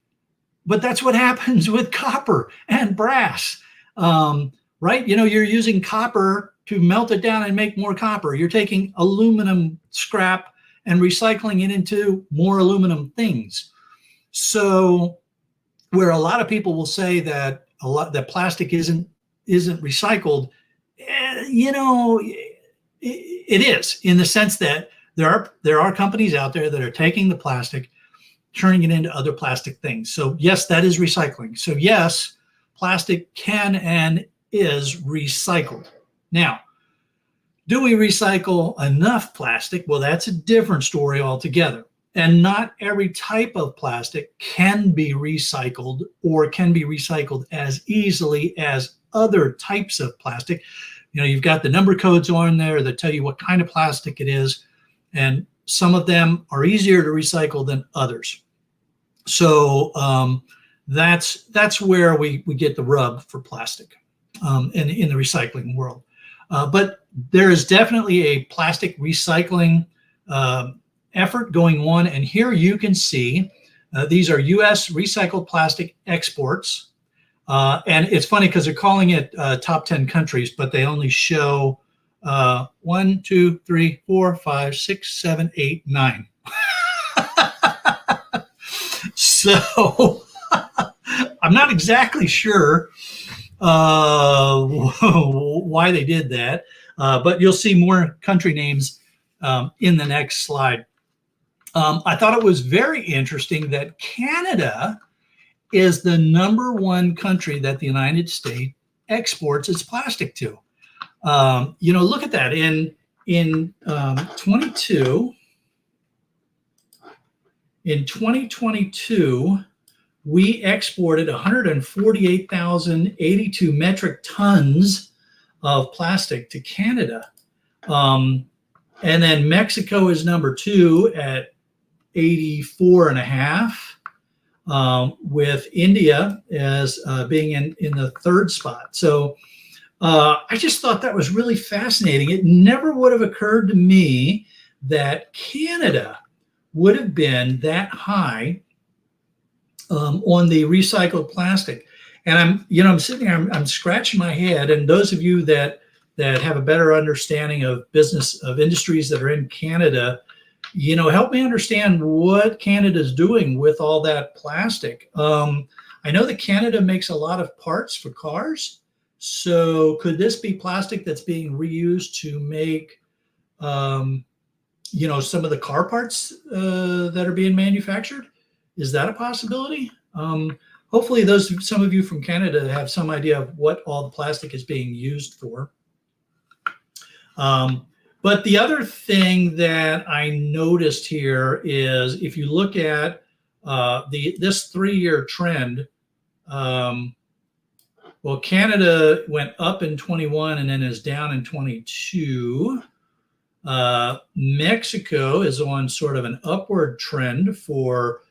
but that's what happens with copper and brass, right? You're using copper to melt it down and make more copper. You're taking aluminum scrap and recycling it into more aluminum things. So where a lot of people will say that that plastic isn't recycled, it is, in the sense that there are companies out there that are taking the plastic turning it into other plastic things. So yes, that is recycling. So yes, plastic can and is recycled. Now, do we recycle enough plastic? Well, that's a different story altogether. And not every type of plastic can be recycled or can be recycled as easily as other types of plastic. You know, you've got the number codes on there that tell you what kind of plastic it is, and some of them are easier to recycle than others. So that's where we get the rub for plastic in the recycling world. But there is definitely a plastic recycling effort going on. And here you can see these are U.S. recycled plastic exports. And it's funny because they're calling it top 10 countries, but they only show 1, 2, 3, 4, 5, 6, 7, 8, 9. So I'm not exactly sure why they did that, but you'll see more country names in the next slide. I thought it was very interesting that Canada is the #1 country that the United States exports its plastic to. You know, look at that. In 2022, we exported 148,082 metric tons of plastic to Canada. And then Mexico is #2 at 84.5, with India as being in the 3rd spot. So I just thought that was really fascinating. It never would have occurred to me that Canada would have been that high on the recycled plastic. And I'm sitting there, I'm scratching my head. And those of you that have a better understanding of industries that are in Canada, you know, help me understand what Canada's doing with all that plastic. I know that Canada makes a lot of parts for cars. So could this be plastic that's being reused to make, you know, some of the car parts that are being manufactured? Is that a possibility? Hopefully some of you from Canada have some idea of what all the plastic is being used for. But the other thing that I noticed here is if you look at this 3-year trend, well, Canada went up in 21 and then is down in 22. Mexico is on sort of an upward trend for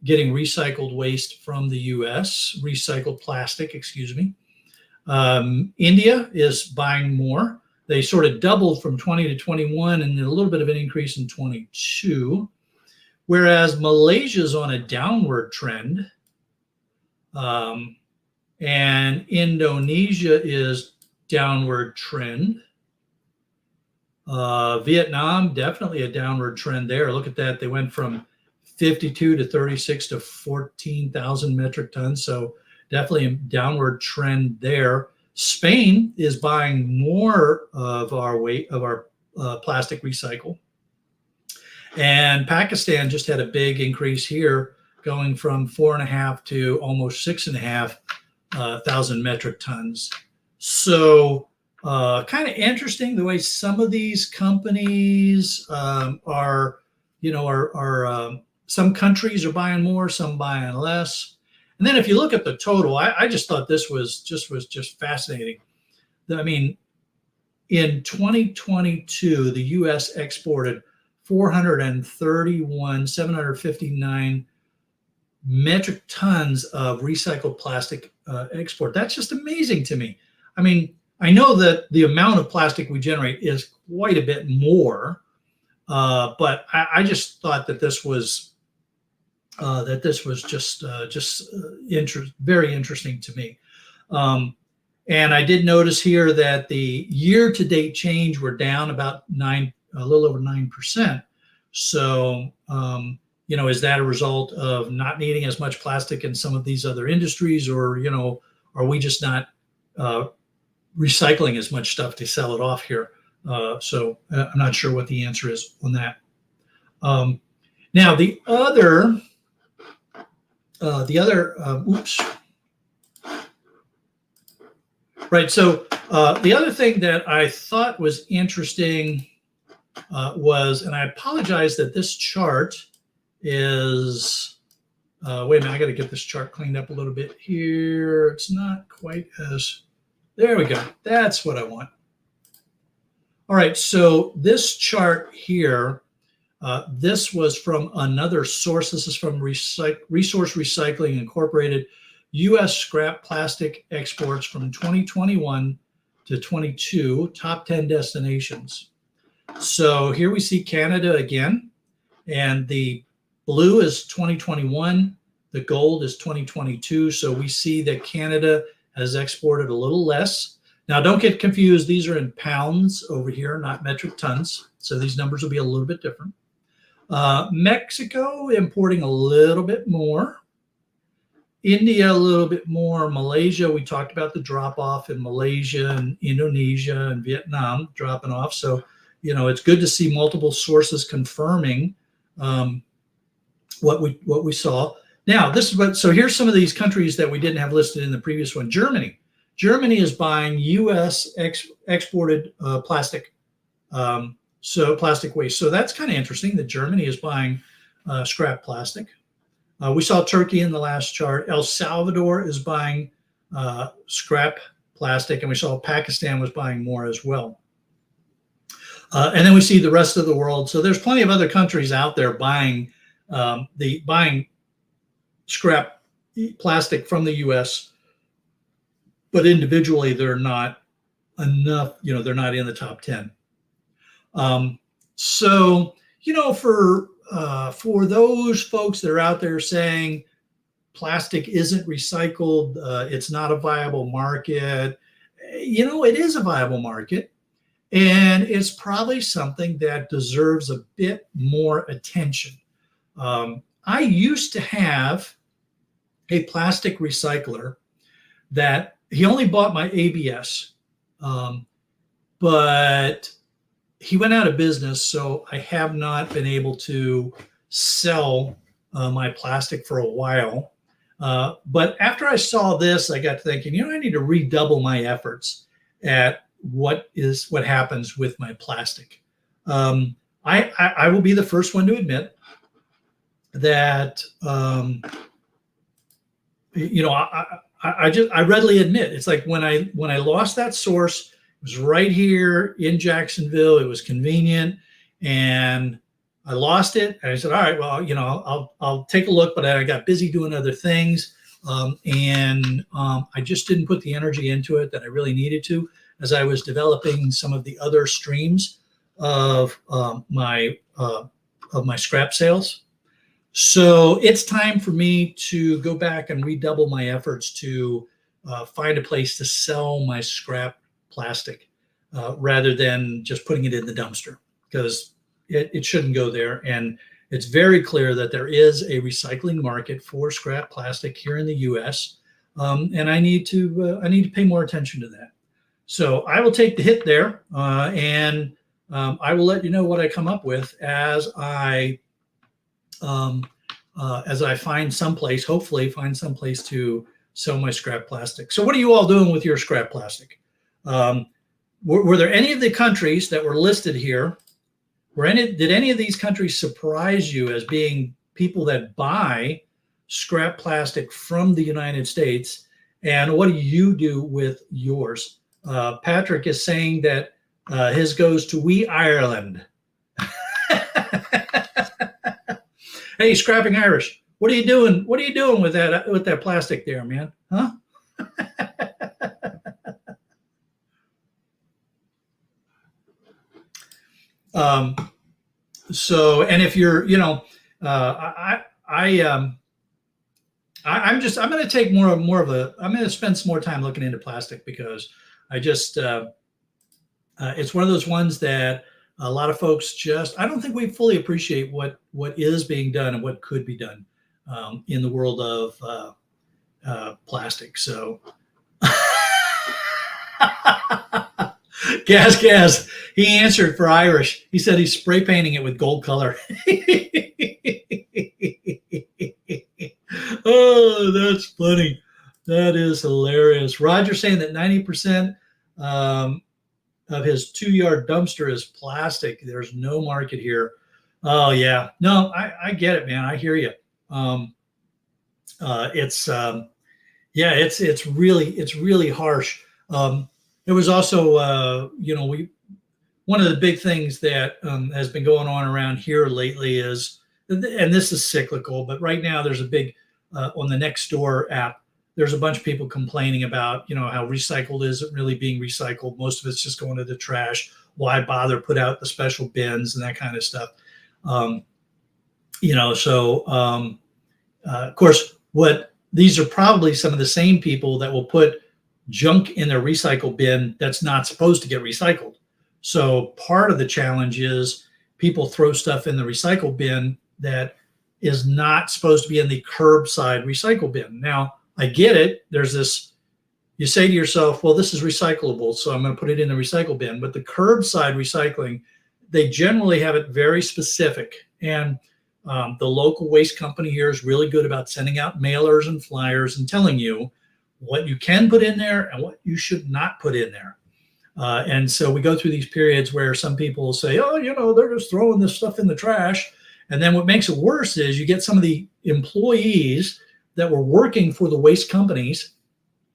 getting recycled waste from the U.S., recycled plastic, excuse me. India is buying more. They sort of doubled from 20 to 21 and a little bit of an increase in 22. Whereas Malaysia's on a downward trend. And Indonesia is downward trend. Vietnam, definitely a downward trend there. Look at that. They went from 52 to 36 to 14,000 metric tons. So definitely a downward trend there. Spain is buying more of our plastic recycle. And Pakistan just had a big increase here, going from 4.5 to almost 6.5 thousand metric tons. So kind of interesting the way some of these companies are some countries are buying more, some buying less. And then if you look at the total, I just thought this was just fascinating. I mean, in 2022, the U.S. exported 759 metric tons of recycled plastic export. That's just amazing to me. I mean, I know that the amount of plastic we generate is quite a bit more, but I just thought that this was just very interesting to me. And I did notice here that the year-to-date change were down about a little over 9%. So, you know, is that a result of not needing as much plastic in some of these other industries, or, you know, are we just not recycling as much stuff to sell it off here? So I'm not sure what the answer is on that. Now the other, oops. Right. So the other thing that I thought was interesting was, and I apologize that this chart is, wait a minute, I got to get this chart cleaned up a little bit here. It's not quite as, there we go. That's what I want. All right. So this chart here, this was from another source. This is from Resource Recycling Incorporated. U.S. scrap plastic exports from 2021 to 22, top 10 destinations. So here we see Canada again, and the blue is 2021, the gold is 2022. So we see that Canada has exported a little less. Now, don't get confused. These are in pounds over here, not metric tons. So these numbers will be a little bit different. Mexico importing a little bit more. India, a little bit more. Malaysia, we talked about the drop off in Malaysia and Indonesia and Vietnam dropping off. So, you know, it's good to see multiple sources confirming what we saw. Now, this is what, so here's some of these countries that we didn't have listed in the previous one. Germany. Germany is buying U.S. exported plastic, so plastic waste. So that's kind of interesting that Germany is buying scrap plastic. We saw Turkey in the last chart. El Salvador is buying scrap plastic, and we saw Pakistan was buying more as well. And then we see the rest of the world. So there's plenty of other countries out there buying scrap plastic from the U.S., but individually they're not enough. You know, they're not in the top 10. So, you know, for those folks that are out there saying plastic isn't recycled, it's not a viable market, you know, it is a viable market, and it's probably something that deserves a bit more attention. I used to have a plastic recycler that he only bought my ABS, but he went out of business, so I have not been able to sell my plastic for a while. But after I saw this, I got thinking, you know, I need to redouble my efforts at what happens with my plastic. I will be the first one to admit that, you know, I readily admit, it's like when I lost that source, it was right here in Jacksonville. It was convenient, and I lost it. And I said, all right, well, you know, I'll take a look, but I got busy doing other things. I just didn't put the energy into it that I really needed to as I was developing some of the other streams of my scrap sales. So it's time for me to go back and redouble my efforts to find a place to sell my scrap plastic rather than just putting it in the dumpster, because it shouldn't go there. And it's very clear that there is a recycling market for scrap plastic here in the U.S. And I need to pay more attention to that. So I will take the hit there, and I will let you know what I come up with as I find someplace, hopefully find someplace to sell my scrap plastic. So what are you all doing with your scrap plastic? Were there any of the countries that were listed here? Did any of these countries surprise you as being people that buy scrap plastic from the United States? And what do you do with yours? Patrick is saying that his goes to Wee Ireland. Hey, Scrapping Irish, what are you doing? What are you doing with that plastic there, man? Huh? So, and if you're, you know, I'm going to take I'm going to spend some more time looking into plastic, because I just, it's one of those ones that a lot of folks I don't think we fully appreciate what is being done and what could be done in the world of plastic. So Gaz, he answered for Irish. He said he's spray painting it with gold color. Oh, that's funny. That is hilarious. Roger saying that 90% of his 2-yard dumpster is plastic. There's no market here. Oh yeah, no, I get it, man. I hear you. It's yeah, it's really harsh. There was also one of the big things that has been going on around here lately is, and this is cyclical, but right now there's a big on the Nextdoor app. There's a bunch of people complaining about how recycled isn't really being recycled. Most of it's just going to the trash. Why bother put out the special bins and that kind of stuff? Of course, these are probably some of the same people that will put junk in their recycle bin that's not supposed to get recycled. So part of the challenge is people throw stuff in the recycle bin that is not supposed to be in the curbside recycle bin. Now, I get it. There's this, you say to yourself, well, this is recyclable, so I'm going to put it in the recycle bin. But the curbside recycling, they generally have it very specific. And the local waste company here is really good about sending out mailers and flyers and telling you what you can put in there and what you should not put in there. And so we go through these periods where some people will say, oh, they're just throwing this stuff in the trash. And then what makes it worse is you get some of the employees that were working for the waste companies,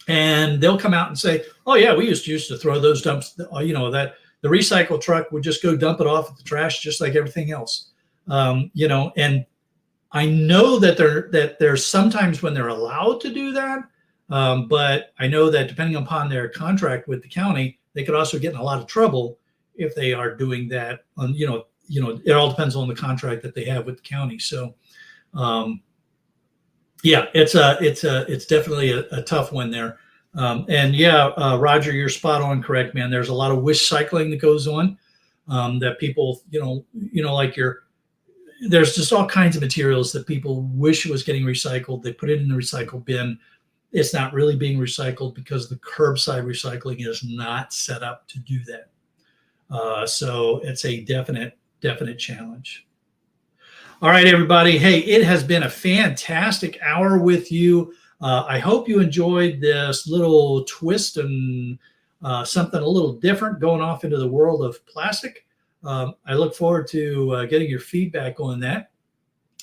and they'll come out and say, oh yeah, we used to throw those dumps, that the recycle truck would just go dump it off at the trash just like everything else. And I know that there's sometimes when they're allowed to do that. But I know that depending upon their contract with the county, they could also get in a lot of trouble if they are doing that. It all depends on the contract that they have with the county. So, yeah, it's definitely a tough one there. Roger, you're spot on, correct, man. There's a lot of wish cycling that goes on, that people, there's just all kinds of materials that people wish was getting recycled. They put it in the recycle bin. It's not really being recycled because the curbside recycling is not set up to do that. So it's a definite challenge. All right, everybody. Hey, it has been a fantastic hour with you. I hope you enjoyed this little twist and something a little different going off into the world of plastic. I look forward to getting your feedback on that.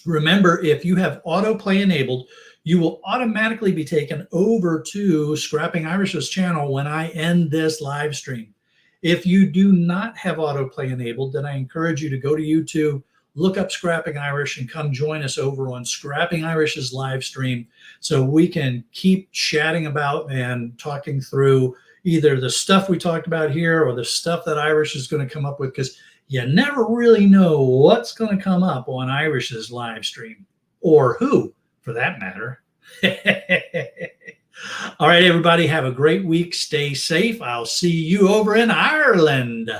Remember, if you have autoplay enabled, you will automatically be taken over to Scrapping Irish's channel when I end this live stream. If you do not have autoplay enabled, then I encourage you to go to YouTube, look up Scrapping Irish, and come join us over on Scrapping Irish's live stream so we can keep chatting about and talking through either the stuff we talked about here or the stuff that Irish is going to come up with, because you never really know what's going to come up on Irish's live stream, or who, for that matter. All right, everybody, have a great week. Stay safe. I'll see you over in Ireland.